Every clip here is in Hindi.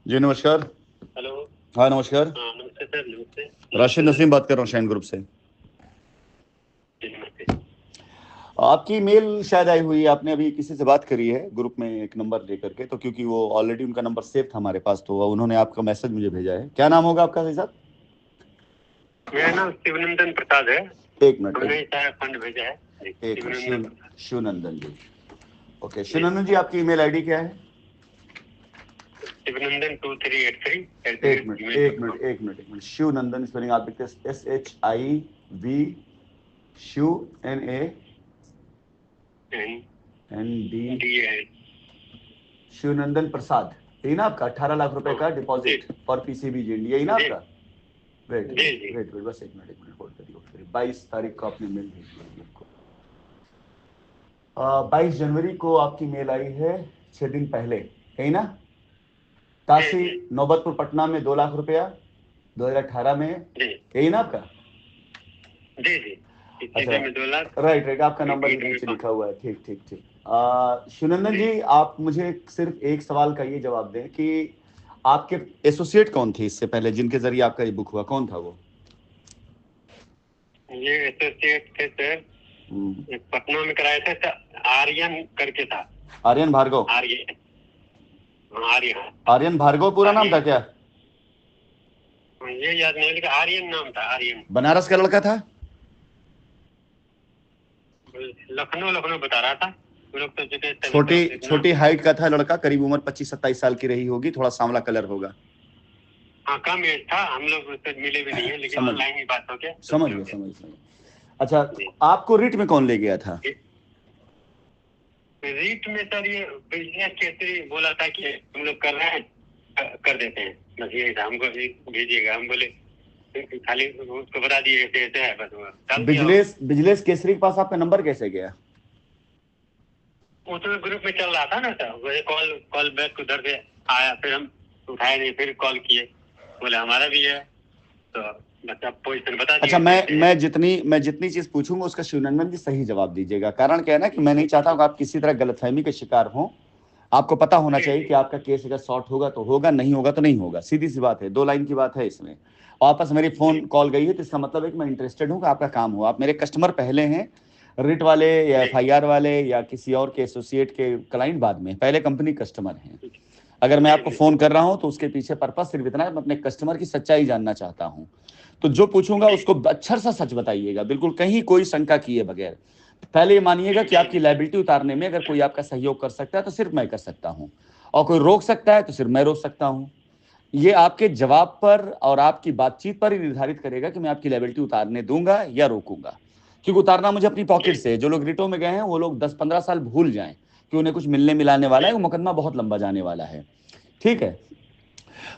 जी नमस्कार। हेलो। हाँ नमस्कार। हाँ नमस्ते सर, नमस्ते। राशिद नसीम बात कर रहा हूँ शाइन ग्रुप से। जी, नमस्ते। आपकी मेल शायद आई हुई है, आपने अभी किसी से बात करी है ग्रुप में एक नंबर लेकर के, तो क्योंकि वो ऑलरेडी उनका नंबर सेव था हमारे पास, तो उन्होंने आपका मैसेज मुझे भेजा है। क्या नाम होगा आपका भाई साहब? मेरा नाम शिवनंदन प्रसाद है। एक मिनट हमने सारा फंड भेजा है जी, एक मिनट शिवनंदन प्रसाद। शिवनंदन जी। ओके जी, शिवनंदन जी, आपकी ईमेल आईडी क्या है? शिवनंदन 2383 एक मिनट एक मिनट gmail.com। एक मिनट एक मिनट शिवनंदन स्पेलिंग आप लिखते हैं SHIV Shiv NAND NDA। Shivnandan प्रसाद, यही ना आपका? 18 लाख रुपए हाँ का जी डिपॉजिट फॉर PCBG, यही ना जी आपका? वेट जी वेट जी। वेट वेट बस एक मिनट होल्ड करिए। 22 तारीख को आपने मेल भेजी है मेरे को। 22 जनवरी को आपकी मेल आई है, 6 दिन पहले, यही ना? जी तासी जी नौबतपुर पटना में 2 लाख रुपया 2018 में, जी यही ना आपका? जी जी। अच्छा, सीधे में 2 लाख। राइट राइट, आपका नंबर भी रिपीट में नीचे 5। लिखा हुआ है। ठीक ठीक ठीक। शिवनंदन जी, जी, आप मुझे सिर्फ एक सवाल का ये जवाब दें कि आपके एसोसिएट कौन थे इससे पहले, जिनके जरिए आपका ये बुक हुआ, कौन था वो? ये एसोसिएट थे सर, एक पटना में कराए थे सर, आर्यन करके था। आर्यन भार्गव। आर्यन, हाँ, आर्यन। आर्यन भार्गव पूरा नाम था आर्यन, क्या? ये याद नहीं, लेकिन आर्यन नाम था, आर्यन। बनारस का लड़का था? लखनऊ लखनऊ बता रहा था। वो लोग तो जुटे तभी तो छोटी इतना। छोटी हाइट का था लड़का, करीब उम्र 25-27 साल की रही होगी, थोड़ा सांवला कलर होगा। हाँ, कम एज था, हम लोग उससे मिले भी नहीं है, लेकिन समझ ऑनलाइन ही बात हो गया तो समझ हो गया गया। समझ समझ। अच्छा, जी। आपको रिट में कौन ले गया था? रीट में सर ये बिजनेस केसरी बोला था कि हम लोग कर रहे हैं, कर देते हैं, बस यही था। हमको भी भेजिएगा, हम बोले खाली उसको बता दिए ऐसे ऐसे है, बस वो डाल दिया। बिजनेस केसरी के पास आपका नंबर कैसे गया? उसमें ग्रुप में चल रहा था ना सर, वही कॉल कॉल बैक उधर से आया, फिर हम उठाए नहीं, फिर कॉल किए, बोले हमारा भी है, तो बस आप पोजीशन बता दिए। अच्छा, मैं जितनी चीज पूछूंगा उसका शिवनंदन जी सही जवाब दीजिएगा। कारण क्या है ना कि मैं नहीं चाहता हूँ कि आप किसी तरह गलतफहमी के शिकार हों। आपको पता होना चाहिए कि आपका केस अगर सॉर्ट होगा तो होगा, नहीं होगा तो नहीं होगा। सीधी सी बात है, 2 लाइन की बात है इसमें। वापस मेरी फोन कॉल गई है तो इसका मतलब है कि मैं इंटरेस्टेड हूँ कि आपका काम हो। आप मेरे कस्टमर पहले हैं, रिट वाले या FIR वाले या किसी और के एसोसिएट के क्लाइंट बाद में, पहले कंपनी कस्टमर हैं। अगर मैं आपको फोन कर रहा हूं तो उसके पीछे पर्पस सिर्फ इतना है, मैं अपने कस्टमर की सच्चाई जानना चाहता हूं। तो जो पूछूंगा उसको अक्षर सा सच बताइएगा, बिल्कुल कहीं कोई शंका किए बगैर। पहले ये मानिएगा कि आपकी लायबिलिटी उतारने में अगर कोई आपका सहयोग कर सकता है तो सिर्फ मैं कर सकता हूं, और कोई रोक सकता है तो सिर्फ मैं रोक सकता हूं। ये आपके जवाब पर और आपकी बातचीत पर ही निर्धारित करेगा कि मैं आपकी लायबिलिटी उतारने दूंगा या रोकूंगा। क्योंकि उतारना मुझे अपनी पॉकेट से है। जो लोग रिटो में गए हैं वो लोग 10-15 साल भूल जाएं कि उन्हें कुछ मिलने मिलाने वाला है, वो मुकदमा बहुत लंबा जाने वाला है। ठीक है,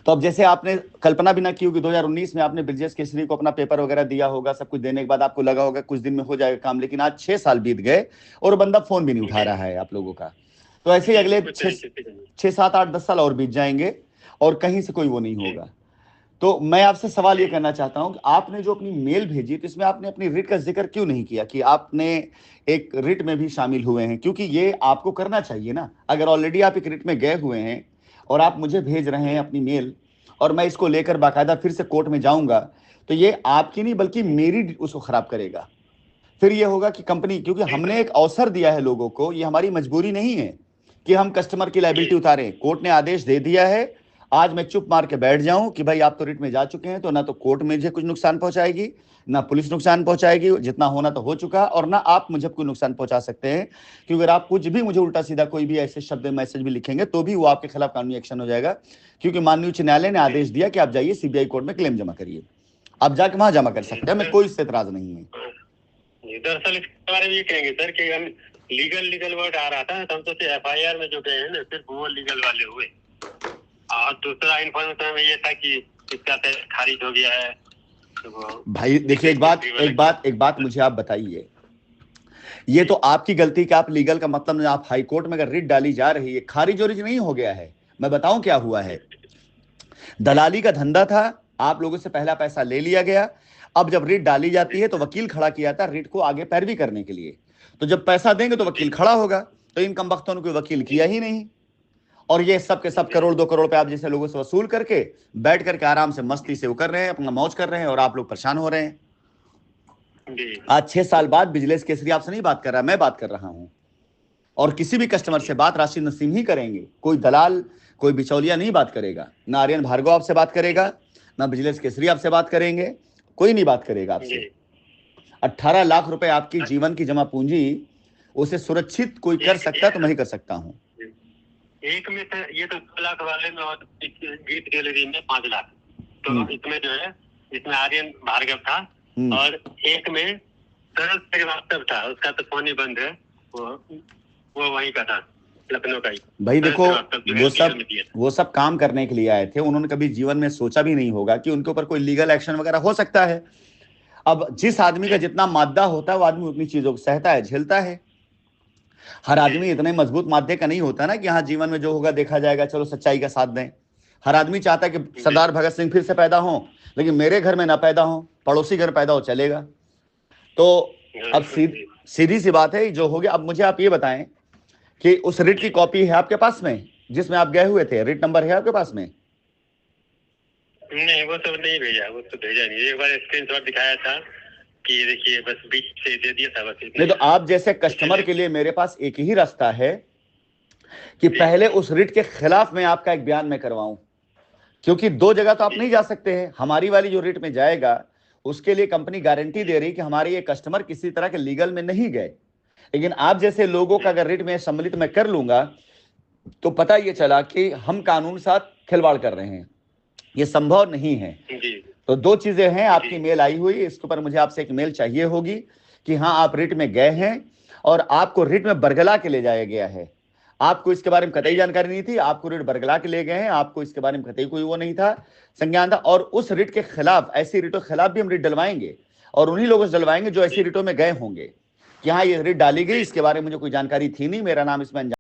तो अब जैसे आपने कल्पना भी ना की होगी, 2019 में आपने ब्रिजेश केसरी को अपना पेपर वगैरह दिया होगा, सब कुछ देने के बाद आपको लगा होगा कुछ दिन में हो जाएगा काम, लेकिन आज 6 साल बीत गए और बंदा फोन भी नहीं उठा रहा है आप लोगों का। तो ऐसे ही अगले 6-7-8-10 साल और बीत जाएंगे और कहीं से कोई वो नहीं होगा। तो मैं आपसे सवाल ये करना चाहता हूं कि आपने जो अपनी मेल भेजी तो इसमें आपने अपनी रिट का जिक्र क्यों नहीं किया कि आपने एक रिट में भी शामिल हुए हैं? क्योंकि ये आपको करना चाहिए ना। अगर ऑलरेडी आप एक रिट में गए हुए हैं और आप मुझे भेज रहे हैं अपनी मेल, और मैं इसको लेकर बाकायदा फिर से कोर्ट में जाऊंगा, तो ये आपकी नहीं बल्कि मेरी उसको खराब करेगा। फिर ये होगा कि कंपनी, क्योंकि हमने एक अवसर दिया है लोगों को, ये हमारी मजबूरी नहीं है कि हम कस्टमर की लायबिलिटी उतारें। कोर्ट ने आदेश दे दिया है, आज मैं चुप मार के बैठ जाऊं कि भाई आप तो रिट में जा चुके हैं, तो ना तो कोर्ट मुझे कुछ नुकसान पहुंचाएगी, ना पुलिस नुकसान पहुंचाएगी, जितना होना तो हो चुका, और ना आप मुझे कोई नुकसान पहुंचा सकते हैं। क्योंकि अगर आप कुछ भी मुझे उल्टा सीधा कोई भी ऐसे शब्द मैसेज भी लिखेंगे तो भी वो आपके खिलाफ कानूनी एक्शन हो जाएगा। क्योंकि माननीय उच्च न्यायालय ने आदेश दिया कि आप जाइए CBI कोर्ट में क्लेम जमा करिए। आप जाके वहां जमा कर सकते हैं, मैं कोई इससे एतराज नहीं है। दरअसल इसके बारे में ये कहेंगे सर कि हम लीगल वर्ड आ रहा था, तो हम सोचे FIR में जो गए हैं ना सिर्फ वो लीगल वाले हुए, और दूसरा इन्फॉर्मेशन में ये था कि इसका खारिज हो गया है। तो भाई देखिए, एक बात मुझे आप बताइए, ये तो आपकी गलती कि आप लीगल का मतलब, आप हाई कोर्ट में अगर रिट डाली जा रही है, खारिज ओरिज नहीं हो गया है। मैं बताऊं क्या हुआ है। दलाली का धंधा था, आप लोगों से पहला पैसा ले लिया गया। अब जब रिट डाली जाती है तो वकील खड़ा किया था रिट को आगे पैरवी करने के लिए। तो जब पैसा देंगे तो वकील खड़ा होगा, तो इन कमबख्तों ने कोई वकील किया ही नहीं। और ये सब के सब करोड़ 2 करोड़ पे आप जैसे लोगों से वसूल करके बैठ करके आराम से मस्ती से वो कर रहे हैं, अपना मौज कर रहे हैं, और आप लोग परेशान हो रहे हैं। जी आज 6 साल बाद बिजनेस केसरी आपसे नहीं बात कर रहा, मैं बात कर रहा हूं। और किसी भी कस्टमर से बात राशिद नसीम ही करेंगे, कोई दलाल कोई बिचौलिया नहीं बात करेगा। ना आर्यन भार्गव आपसे बात करेगा, ना बिजनेस केसरी आपसे बात करेंगे, कोई नहीं बात करेगा आपसे। जी 18 लाख रुपए आपकी जीवन की जमा पूंजी, उसे सुरक्षित कोई कर सकता है तो मैं ही कर सकता हूं। एक में से ये तो 2 लाख वाले में और गीत गैलरी में 5 लाख, तो इसमें जो है इसमें आर्यन भार्गव था, और एक में सरल श्रीवास्तव था, उसका तो फोन ही बंद है, वो वहीं का था, लखनऊ का ही। भाई देखो, वो सब काम करने के लिए आए थे, उन्होंने कभी जीवन में सोचा भी नहीं होगा कि उनके ऊपर कोई लीगल एक्शन वगैरह हो सकता है। अब जिस आदमी का जितना मादा होता है वो आदमी उतनी चीजों को सहता है, झेलता है। हर आदमी इतने मजबूत मादे का नहीं होता ना कि हाँ जीवन में जो होगा देखा जाएगा, चलो सच्चाई का साथ दें। हर आदमी चाहता है कि सरदार भगत सिंह फिर से पैदा हो, लेकिन मेरे घर में ना पैदा हो, पड़ोसी घर पैदा हो, चलेगा। तो अब सीधी सी बात है जो हो गया। अब मुझे आप ये बताएं कि उस रिट की कॉपी है आपके पास में जिसमें आप गए हुए थे? रिट नंबर है आपके पास में? नहीं, वो सब नहीं भेजा, वो तो भेजा नहीं। एक बार स्क्रीनशॉट दिखाया था कि ये देखिए, बस बीच से दे दिया था, बस। नहीं तो आप जैसे कस्टमर के लिए मेरे पास एक ही रास्ता है कि पहले उस रिट के खिलाफ मैं आपका एक बयान में करवाऊं, क्योंकि 2 जगह तो आप नहीं जा सकते हैं। हमारी वाली जो रिट में जाएगा उसके लिए कंपनी गारंटी दे रही कि हमारे ये कस्टमर किसी तरह के लीगल में नहीं गए, लेकिन आप जैसे लोगों का अगर रिट में सम्मिलित मैं कर लूंगा तो पता ये चला कि हम कानून साथ खिलवाड़ कर रहे हैं, ये संभव नहीं है। तो 2 चीजें हैं, आपकी मेल आई हुई, इसके ऊपर मुझे आपसे एक मेल चाहिए होगी कि हाँ आप रिट में गए हैं और आपको रिट में बरगला के ले जाया गया है। आपको इसके बारे में कतई जानकारी नहीं थी, आपको रिट बरगला के ले गए हैं, आपको इसके बारे में कतई कोई वो नहीं था, संज्ञान था। और उस रिट के खिलाफ, ऐसी रिटों के खिलाफ भी हम रिट डलवाएंगे, और उन्हीं लोगों से डलवाएंगे जो ऐसी रिटों में गए होंगे कि हाँ ये रिट डाली गई, इसके बारे में मुझे कोई जानकारी थी नहीं, मेरा नाम इसमें